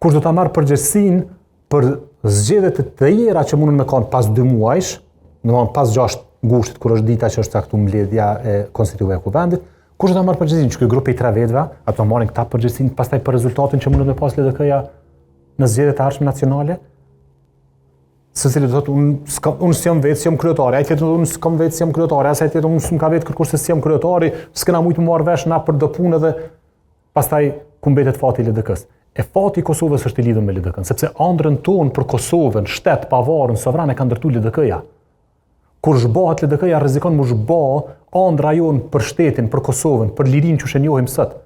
kush do ta marrë përgjegjësinë për zgjedhjet e tjera që mundën me kanë pas 2 muajsh, domethënë pas 6 gushtit kur është dita që është caktuar mbledhja e konstitueve e kuvendit, kush do ta marrë përgjegjësinë? Që ky grup i 3 vetëve, ato marrin këta përgjegjësinë pastaj për rezultatin që mundën me pas LDK-ja në zgjedhjet e ardhshme nacionale? Secili do thotë unë s'jam vetë, s'jam kryetari, ai tjetër unë s'kam vetë, s'jam kryetari, asaj tjetër unë s'm ka vetë kërkosh se s'jam kryetari, s'kena mujt të marr vesh na për do punë dhe pastaj ku mbetet fati i LDK-s. E fati i Kosovës është i lidhur me LDK-n, sepse ëndrrën tonë për Kosovën, shtet pavarur, sovran e ka ndërtuar LDK-ja. Kur zhbohet LDK-ja rrezikon mu zhboh ëndra jon për shtetin, për Kosovën, për lirinë që njohim sot.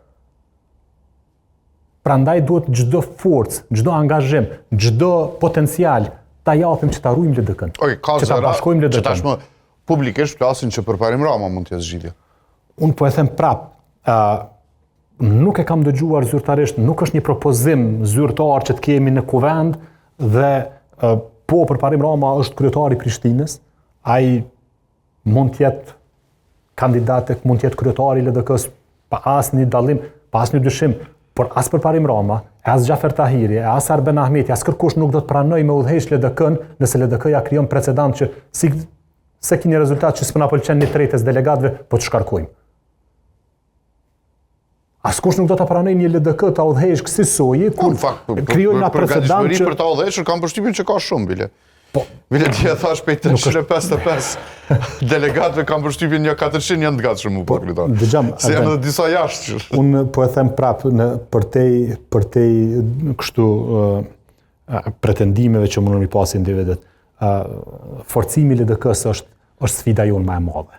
Prandaj duhet çdo forcë, çdo angazhim, çdo potencial ta japim që ta ruajmë LDK-n. Që ta bashkojmë LDK-n. Që tashmë publikisht flasin që përparim Rama mund të jetë zgjidhja. Unë po e them prap, nuk e kam dëgjuar zyrtarisht, nuk është një propozim zyrtar që të kemi në kuvend dhe po përparim Rama është kryetari i Prishtinës, ai mund të jetë kandidat, mund të jetë kryetari i LDK-s pa asnjë dallim, pa asnjë dyshim, por as përparim Rama, as Xhafer Tahiri, as Arben Ahmeti, as kërkush nuk do të pranoj me udhëheq LDK-n nëse LDK-ja krijon precedent që se keni rezultat që s'po na pëlqen një tretës delegatëve, po të shkarkojmë. Askush nuk do ta pranoj një LDK ta udhëheq kësaj soji, kur krijojnë na precedent që për ta udhëhequr kam përshtypjen që ka shumë bile. Po, bile ti e thash pe 355 delegatëve kam përshtypjen një 400 janë të gatshëm u kryetar. Se janë edhe disa jashtë. Unë po e them prap në përtej kështu pretendimeve që mundon i pasin dy vetë. Forcimi i LDK-s është sfida jonë më e madhe.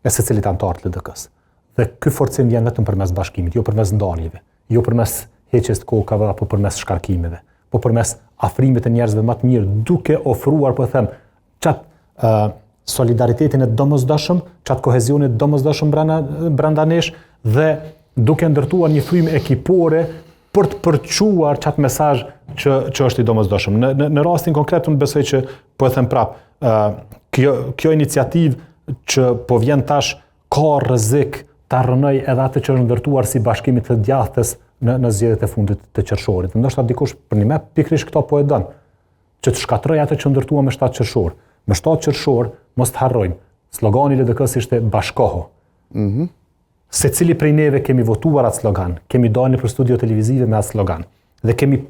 E secilit antar të LDK-s. Dhe ky forcim vjen vetëm përmes bashkimit, jo përmes ndarjeve, jo përmes heqjes të kokave apo përmes shkarkimeve, po përmes afrimit të njerëzve më të mirë, duke ofruar, po them, çat solidaritetin e domosdoshëm, çat kohezionit domosdoshëm brenda nesh dhe duke ndërtuar një frymë ekipore për të përçuar çat mesazh që është i domosdoshëm. Në rastin konkret unë besoj që po e them prap, kjo iniciativë që po vjen tash ka rrezik ta rrënoj edhe atë që është ndërtuar si bashkimi të djathtës në zgjedhjet e fundit të qershorit. Ndoshta dikush për një pikërisht këto po e don, që të shkatroj atë që ndërtuam me 7 qershor. Me 7 qershor mos të harrojmë. Slogani i LDK-s ishte bashkoho. Secili prej neve kemi votuar atë slogan, kemi dalë për studio televizive me atë slogan dhe kemi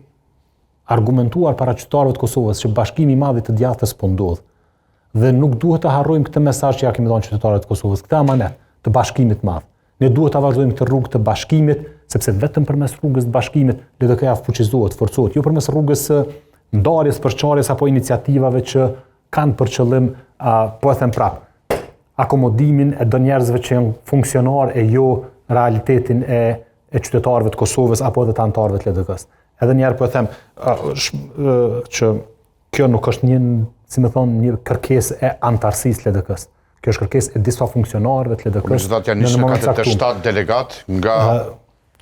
argumentuar para qytetarëve të Kosovës që bashkimi i madh i të djathtës po ndodh. Dhe nuk duhet të harrojmë këtë mesazh që ja kemi dhënë qytetarëve të Kosovës, këtë amanet të bashkimit të madh. Ne duhet ta vazhdojmë këtë rrugë të bashkimit, sepse vetëm përmes rrugës të bashkimit LDK-ja fuqizohet, forcohet, jo përmes rrugës së ndarjes, përçarjes apo iniciativave që kanë për qëllim, po e them prap, akomodimin e do njerëzve që janë funksionar e jo realitetin e qytetarëve të Kosovës apo edhe të antarëve të LDK-s. Edhe një herë po e them që kjo nuk është një kërkesë e antarësisë LDK-s. Kjo është kërkesë e disa funksionarëve të LDK-s. Megjithatë janë 147 delegat nga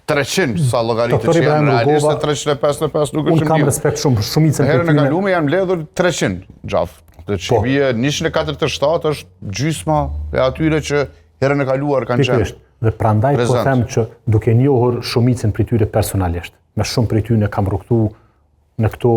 300 sa llogaritë që janë realistë, 355 nuk është unë kam respekt shumicën e tyre. Herën e kaluar janë mbledhur 300 gjaf. Dhe që vije 147 është gjysma e atyre që herën e kaluar kanë qenë. Dhe prandaj po them që duke njohur shumicën prej tyre personalisht, me shumë prej tyre kam rrugtu në këto